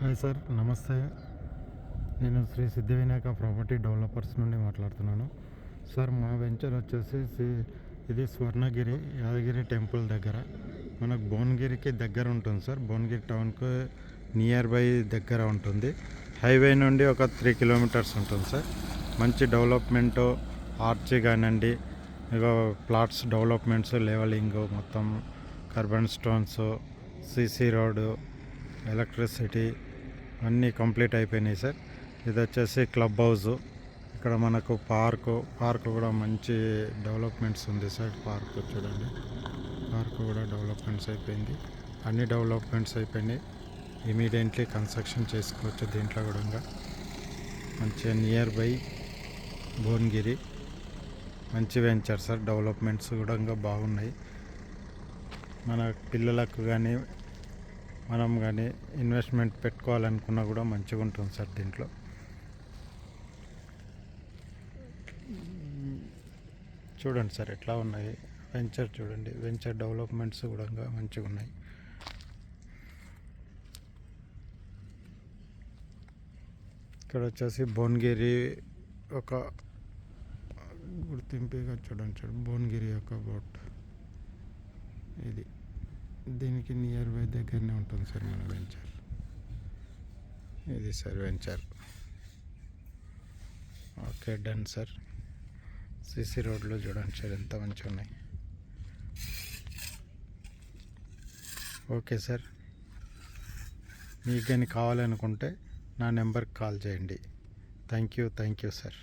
Hi sir, నమస్తే. నేను శ్రీ సిద్ధి Vinayaka property developers నుండి మాట్లాడుతున్నాను. సార్, మా వెంచర్ వచ్చేసి ఇది స్వర్ణగిరి యాదగిరి టెంపుల్ దగ్గర, మనకు భువనగిరికి దగ్గర ఉంటుంది సార్. భువనగిరి టౌన్కు నియర్ బై దగ్గర ఉంటుంది. హైవే నుండి ఒక 3 కిలోమీటర్స్ ఉంటుంది సార్. మంచి డెవలప్మెంట్, ఆర్చి కానివ్వండి, ఇక ప్లాట్స్ డెవలప్మెంట్స్, లెవెలింగ్ మొత్తం, కర్బన్ స్టోన్స్, సిసి రోడ్డు, ఎలక్ట్రిసిటీ అన్నీ కంప్లీట్ అయిపోయినాయి సార్. ఇది వచ్చేసి క్లబ్ హౌస్. ఇక్కడ మనకు పార్క్ కూడా మంచి డెవలప్మెంట్స్ ఉంది సార్. పార్క్ చూడండి, పార్క్ కూడా డెవలప్మెంట్స్ అయిపోయింది. అన్ని డెవలప్మెంట్స్ అయిపోయినాయి. ఇమీడియట్లీ కన్స్ట్రక్షన్ చేసుకోవచ్చు. దీంట్లో కూడా మంచిగా నియర్ బై భువనగిరి మంచి వెంచర్ సార్. డెవలప్మెంట్స్ కూడా ఇంకా బాగున్నాయి. మన పిల్లలకు కానీ మనం కానీ ఇన్వెస్ట్మెంట్ పెట్టుకోవాలనుకున్నా కూడా మంచిగా ఉంటుంది సార్. దీంట్లో చూడండి సార్ ఎట్లా ఉన్నాయి వెంచర్. చూడండి, వెంచర్ డెవలప్మెంట్స్ కూడా మంచిగా ఉన్నాయి. ఇక్కడ వచ్చేసి భువనగిరి ఒక గుర్తింపుగా చూడండి భువనగిరి యొక్క బోట్ ఇది. దీనికి నియర్ బై దగ్గరనే ఉంటుంది సార్ మన వెంచర్. ఇది sir venture. Okay, done sir. CC రోడ్లో చూడండి సార్ ఎంత మంచిగా ఉన్నాయి. ఓకే సార్, మీకు కానీ కావాలనుకుంటే నా నెంబర్కి కాల్ చేయండి. Thank you sir.